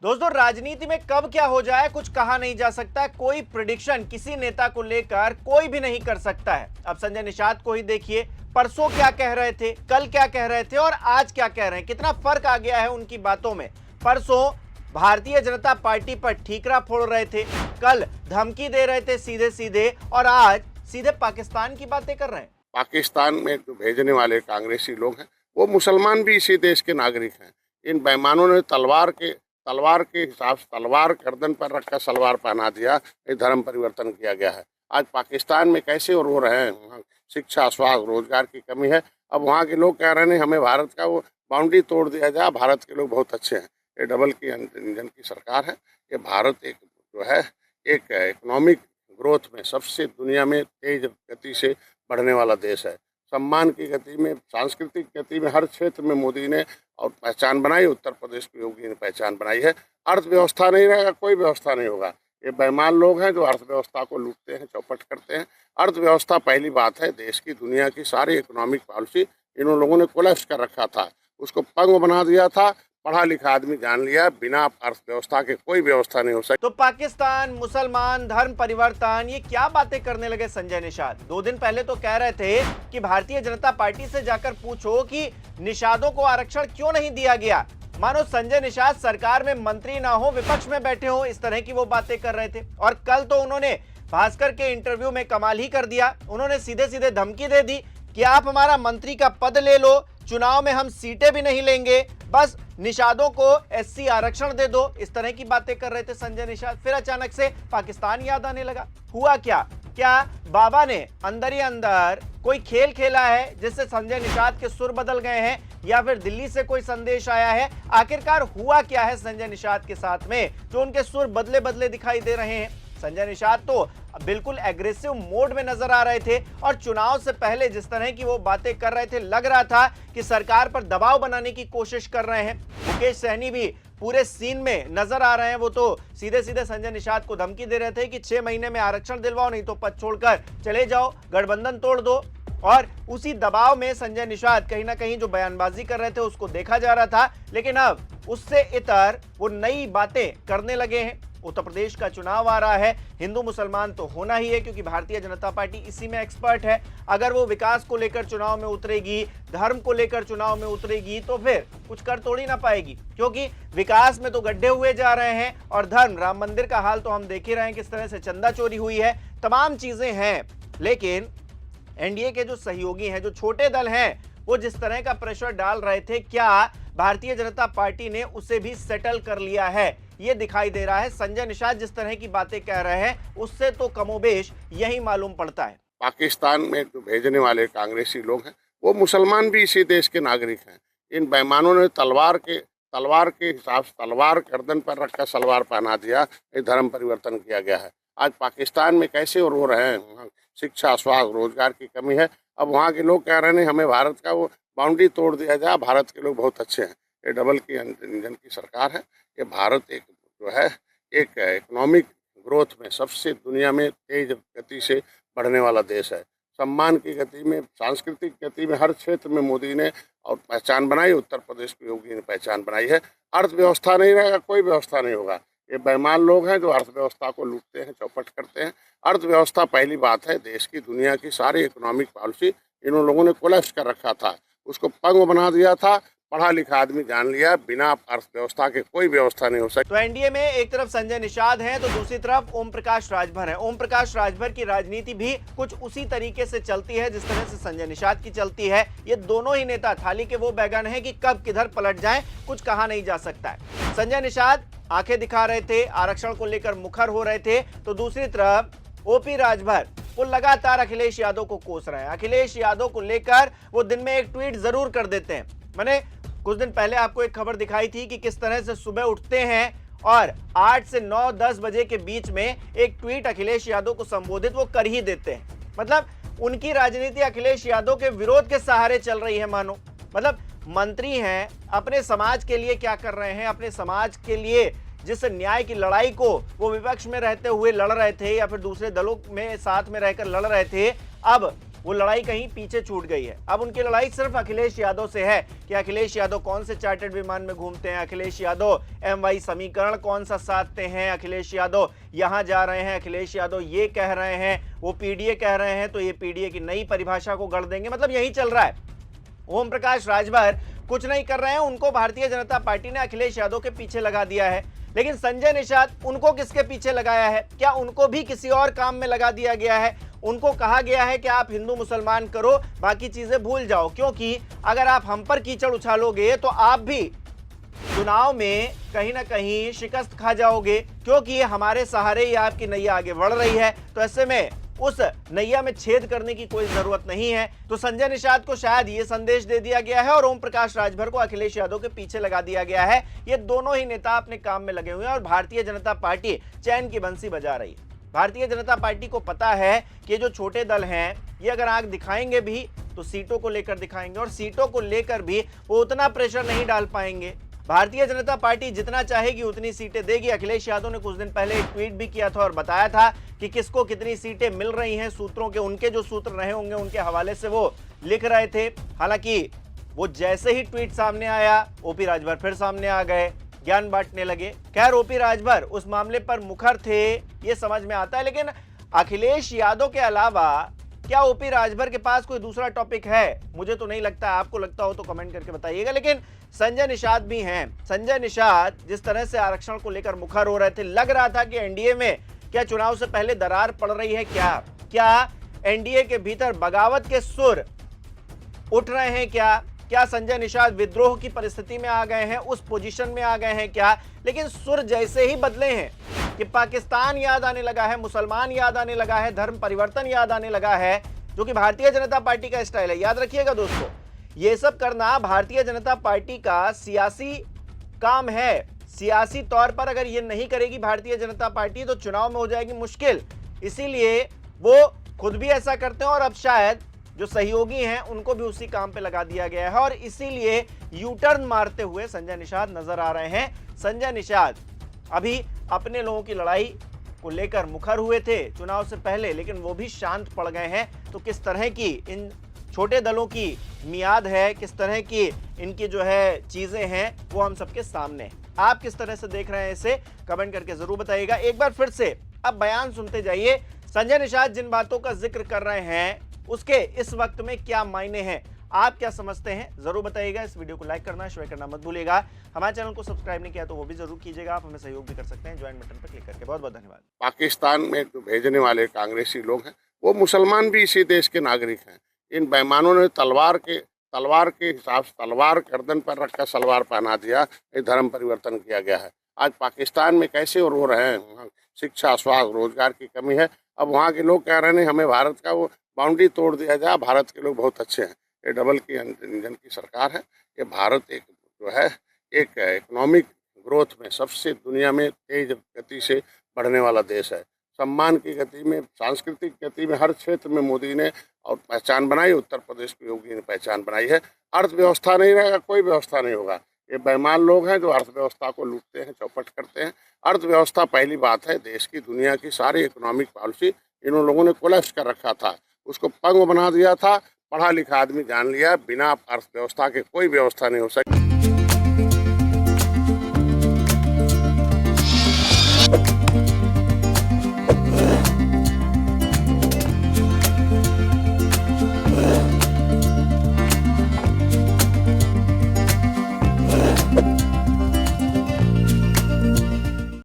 दोस्तों, राजनीति में कब क्या हो जाए कुछ कहा नहीं जा सकता। कोई प्रिडिक्शन किसी नेता को लेकर कोई भी नहीं कर सकता है। अब संजय निषाद को ही देखिए, परसों क्या कह रहे थे, कल क्या कह रहे थे और आज क्या कह रहे हैं, कितना फर्क आ गया है उनकी बातों में। परसों भारतीय जनता पार्टी पर ठीकरा फोड़ रहे थे, कल धमकी दे रहे थे सीधे सीधे, और आज सीधे पाकिस्तान की बातें कर रहे हैं। पाकिस्तान में जो भेजने वाले कांग्रेसी लोग हैं वो मुसलमान भी इसी देश के नागरिक हैं। इन बेईमानों ने तलवार के हिसाब से तलवार गर्दन पर रखकर सलवार पहना दिया। ये धर्म परिवर्तन किया गया है। आज पाकिस्तान में कैसे और रो रहे हैं, वहाँ शिक्षा, स्वास्थ्य, रोजगार की कमी है। अब वहाँ के लोग कह रहे हैं हमें भारत का वो बाउंड्री तोड़ दिया जाए, भारत के लोग बहुत अच्छे हैं। ये डबल की इंजन की सरकार है। ये भारत एक जो है एक इकोनॉमिक ग्रोथ में सबसे दुनिया में तेज गति से बढ़ने वाला देश है। सम्मान की गति में, सांस्कृतिक गति में, हर क्षेत्र में मोदी ने और पहचान बनाई। उत्तर प्रदेश की योगी ने पहचान बनाई है। अर्थव्यवस्था नहीं रहेगा, कोई व्यवस्था नहीं होगा। ये बेईमान लोग हैं जो अर्थव्यवस्था को लूटते हैं, चौपट करते हैं। अर्थव्यवस्था पहली बात है, देश की, दुनिया की सारी इकोनॉमिक पॉलिसी इन लोगों ने कोलैप्स कर रखा था, उसको पंग बना दिया था। पढ़ा लिखा आदमी जान लिया, बिना अर्थव्यवस्था के कोई व्यवस्था नहीं हो सकती। तो पाकिस्तान, मुसलमान, धर्म परिवर्तन, ये क्या बातें करने लगे संजय निषाद। 2 दिन पहले तो कह रहे थे कि भारतीय जनता पार्टी से जाकर पूछो कि निषादों को आरक्षण क्यों नहीं दिया गया। मानो संजय निषाद सरकार में मंत्री ना हो, विपक्ष में बैठे हो, इस तरह की वो बातें कर रहे थे। और कल तो उन्होंने भास्कर के इंटरव्यू में कमाल ही कर दिया। उन्होंने सीधे सीधे धमकी दे दी कि आप हमारा मंत्री का पद ले लो, चुनाव में हम सीटें भी नहीं लेंगे, बस निषादों को एससी आरक्षण दे दो। इस तरह की बातें कर रहे थे संजय निषाद। फिर अचानक से पाकिस्तान याद आने लगा। हुआ क्या बाबा ने अंदर ही अंदर कोई खेल खेला है जिससे संजय निषाद के सुर बदल गए हैं, या फिर दिल्ली से कोई संदेश आया है? आखिरकार हुआ क्या है संजय निषाद के साथ में जो उनके सुर बदले बदले दिखाई दे रहे हैं? संजय निषाद तो बिल्कुल एग्रेसिव मोड में नजर आ रहे थे, और चुनाव से पहले जिस तरह की वो बातें कर रहे थे, लग रहा था कि सरकार पर दबाव बनाने की कोशिश कर रहे हैं। मुकेश सहनी भी पूरे सीन में नजर आ रहे हैं। वो तो सीधे सीधे संजय निषाद को धमकी दे रहे थे कि 6 महीने में आरक्षण दिलवाओ, नहीं तो पद छोड़कर चले जाओ, गठबंधन तोड़ दो। और उसी दबाव में संजय निषाद कहीं ना कहीं जो बयानबाजी कर रहे थे उसको देखा जा रहा था। लेकिन अब उससे इतर वो नई बातें करने लगे हैं। उत्तर प्रदेश का चुनाव आ रहा है, हिंदू मुसलमान तो होना ही है क्योंकि भारतीय जनता पार्टी इसी में एक्सपर्ट है। अगर वो विकास को लेकर चुनाव में उतरेगी, धर्म को लेकर चुनाव में उतरेगी, तो फिर कुछ कर तोड़ ही ना पाएगी, क्योंकि विकास में तो गड्ढे हुए जा रहे हैं, और धर्म, राम मंदिर का हाल तो हम देख ही रहे हैं किस तरह से चंदा चोरी हुई है, तमाम चीजें हैं। लेकिन एनडीए के जो सहयोगी हैं, जो छोटे दल हैं, वो जिस तरह का प्रेशर डाल रहे थे, क्या भारतीय जनता पार्टी ने उसे भी सेटल कर लिया है? ये दिखाई दे रहा है। संजय निषाद जिस तरह की बातें कह रहे हैं उससे तो कमोबेश यही मालूम पड़ता है। पाकिस्तान में जो भेजने वाले कांग्रेसी लोग हैं वो मुसलमान भी इसी देश के नागरिक हैं। इन बेईमानों ने तलवार के हिसाब से तलवार गर्दन पर रखकर सलवार पहना दिया। ये धर्म परिवर्तन किया गया है। आज पाकिस्तान में कैसे और रो रहे हैं, वहाँ शिक्षा, स्वास्थ्य, रोजगार की कमी है। अब वहाँ के लोग कह रहे हैं हमें भारत का वो बाउंड्री तोड़ दिया जाए, भारत के लोग बहुत अच्छे हैं। ये डबल की इंजन की सरकार है। ये भारत एक जो है एक इकोनॉमिक ग्रोथ में सबसे दुनिया में तेज गति से बढ़ने वाला देश है। सम्मान की गति में, सांस्कृतिक गति में, हर क्षेत्र में मोदी ने और पहचान बनाई। उत्तर प्रदेश की योगी ने पहचान बनाई है। अर्थव्यवस्था नहीं रहेगा, कोई व्यवस्था नहीं होगा। ये बेईमान लोग हैं जो अर्थव्यवस्था को लूटते हैं, चौपट करते हैं। अर्थव्यवस्था पहली बात है, देश की, दुनिया की सारी इकोनॉमिक पॉलिसी इन लोगों ने कोलैप्स कर रखा था, उसको पंग बना दिया था। पढ़ा लिखा आदमी जान लिया, बिना अर्थव्यवस्था के कोई व्यवस्था नहीं हो सकती। तो एनडीए में एक तरफ संजय निषाद हैं, तो दूसरी तरफ ओम प्रकाश राजभर हैं। ओम प्रकाश राजभर की राजनीति भी कुछ उसी तरीके से चलती है जिस तरह से संजय निषाद की चलती है। ये दोनों ही नेता थाली के वो बैगन हैं कि कब किधर पलट जाएं कुछ कहा नहीं जा सकता है। संजय निषाद आंखें दिखा रहे थे, आरक्षण को लेकर मुखर हो रहे थे, तो दूसरी तरफ ओपी राजभर वो लगातार अखिलेश यादव को कोस रहे हैं। अखिलेश यादव को लेकर वो दिन में एक ट्वीट जरूर कर देते हैं। मैंने कुछ दिन पहले आपको एक खबर दिखाई थी कि किस तरह से सुबह उठते हैं और 8 से 9-10 बजे के बीच में एक ट्वीट अखिलेश यादव को संबोधित वो कर ही देते हैं। मतलब उनकी राजनीति अखिलेश यादव के विरोध के सहारे चल रही है मानो। मतलब मंत्री हैं, अपने समाज के लिए क्या कर रहे हैं, अपने समाज के लिए जिस न्याय की लड़ाई को वो विपक्ष में रहते हुए लड़ रहे थे या फिर दूसरे दलों में साथ में रहकर लड़ रहे थे, अब वो लड़ाई कहीं पीछे छूट गई है। अब उनकी लड़ाई सिर्फ अखिलेश यादव से है कि अखिलेश यादव कौन से चार्टर्ड विमान में घूमते हैं, अखिलेश यादव MY समीकरण कौन सा साधते हैं, अखिलेश यादव यहां जा रहे हैं, अखिलेश यादव ये कह रहे हैं, वो PDA कह रहे हैं तो ये PDA की नई परिभाषा को गढ़ देंगे। मतलब यही चल रहा है। ओम प्रकाश राजभर कुछ नहीं कर रहे हैं, उनको भारतीय जनता पार्टी ने अखिलेश यादव के पीछे लगा दिया है। लेकिन संजय निषाद, उनको किसके पीछे लगाया है? क्या उनको भी किसी और काम में लगा दिया गया है? उनको कहा गया है कि आप हिंदू मुसलमान करो, बाकी चीजें भूल जाओ, क्योंकि अगर आप हम पर कीचड़ उछालोगे तो आप भी चुनाव में कहीं ना कहीं शिकस्त खा जाओगे, क्योंकि हमारे सहारे ही आपकी नैया आगे बढ़ रही है। तो ऐसे में उस नैया में छेद करने की कोई जरूरत नहीं है। तो संजय निषाद को शायद ये संदेश दे दिया गया है और ओम प्रकाश राजभर को अखिलेश यादव के पीछे लगा दिया गया है। ये दोनों ही नेता अपने काम में लगे हुए हैं और भारतीय जनता पार्टी चैन की बंसी बजा रही है। भारतीय जनता पार्टी को पता है कि जो छोटे दल हैं ये अगर आग दिखाएंगे भी तो सीटों को लेकर दिखाएंगे, और सीटों को लेकर भी वो उतना प्रेशर नहीं डाल पाएंगे। भारतीय जनता पार्टी जितना चाहेगी उतनी सीटें देगी। अखिलेश यादव ने कुछ दिन पहले एक ट्वीट भी किया था और बताया था कि किसको कितनी सीटें मिल रही हैं। सूत्रों के, उनके जो सूत्र रहे होंगे उनके हवाले से वो लिख रहे थे। हालांकि वो जैसे ही ट्वीट सामने आया, OP राजभर फिर सामने आ गए, ज्ञान बांटने लगे। खैर, OP राजभर उस मामले पर मुखर थे, ये समझ में आता है। लेकिन अखिलेश यादव के अलावा क्या OP राजभर के पास कोई दूसरा टॉपिक है? मुझे तो नहीं लगता। आपको लगता हो तो कमेंट करके बताइएगा। लेकिन संजय निषाद भी हैं। संजय निषाद जिस तरह से आरक्षण को लेकर मुखर हो रहे थे, लग रहा था कि NDA में क्या चुनाव से पहले दरार पड़ रही है। क्या NDA के भीतर बगावत के सुर उठ रहे हैं? क्या संजय निषाद विद्रोह की परिस्थिति में आ गए हैं, उस पोजीशन में आ गए हैं क्या? लेकिन सुर जैसे ही बदले हैं कि पाकिस्तान याद आने लगा है, मुसलमान याद आने लगा है, धर्म परिवर्तन याद आने लगा है, जो कि भारतीय जनता पार्टी का स्टाइल है। याद रखिएगा दोस्तों, ये सब करना भारतीय जनता पार्टी का सियासी काम है। सियासी तौर पर अगर ये नहीं करेगी भारतीय जनता पार्टी तो चुनाव में हो जाएगी मुश्किल। इसीलिए वो खुद भी ऐसा करते हैं और अब शायद जो सहयोगी हैं उनको भी उसी काम पे लगा दिया गया है, और इसीलिए यू टर्न मारते हुए संजय निषाद नजर आ रहे हैं। संजय निषाद अभी अपने लोगों की लड़ाई को लेकर मुखर हुए थे चुनाव से पहले, लेकिन वो भी शांत पड़ गए हैं। तो किस तरह की इन छोटे दलों की मियाद है, किस तरह की इनकी जो है चीजें हैं, वो हम सबके सामने है। आप किस तरह से देख रहे हैं इसे कमेंट करके जरूर बताइएगा। एक बार फिर से अब बयान सुनते जाइए। संजय निषाद जिन बातों का जिक्र कर रहे हैं उसके इस वक्त में क्या मायने हैं, आप क्या समझते हैं, जरूर बताइएगा। इस वीडियो को लाइक करना, शेयर करना मत भूलिएगा। हमारे चैनल को सब्सक्राइब नहीं किया तो वो भी जरूर कीजिएगा। आप हमें सहयोग भी कर सकते हैं ज्वाइन बटन पर क्लिक करके। बहुत बहुत धन्यवाद। पाकिस्तान में जो भेजने वाले कांग्रेसी लोग हैं वो मुसलमान भी इसी देश के नागरिक हैं। इन बेईमानों ने तलवार के हिसाब से तलवार गर्दन पर रखकर सलवार पहना दिया। ये धर्म परिवर्तन किया गया है। आज पाकिस्तान में कैसे रो रहे हैं, वहाँ शिक्षा, स्वास्थ्य, रोजगार की कमी है। अब वहाँ के लोग कह रहे हैं हमें भारत का वो बाउंड्री तोड़ दिया जाए, भारत के लोग बहुत अच्छे हैं। ये डबल की इंजन की सरकार है। ये भारत एक जो है एक इकोनॉमिक ग्रोथ में सबसे दुनिया में तेज गति से बढ़ने वाला देश है। सम्मान की गति में, सांस्कृतिक गति में, हर क्षेत्र में मोदी ने और पहचान बनाई। उत्तर प्रदेश की योगी ने पहचान बनाई है। अर्थव्यवस्था नहीं रहेगा, कोई व्यवस्था नहीं होगा। ये बेईमान लोग हैं जो अर्थव्यवस्था को लूटते हैं, चौपट करते हैं। अर्थव्यवस्था पहली बात है, देश की, दुनिया की सारी इकोनॉमिक पॉलिसी इन लोगों ने कोलैप्स कर रखा था, उसको पंग बना दिया था। पढ़ा लिखा आदमी जान लिया बिना अर्थव्यवस्था के कोई व्यवस्था नहीं हो सकती।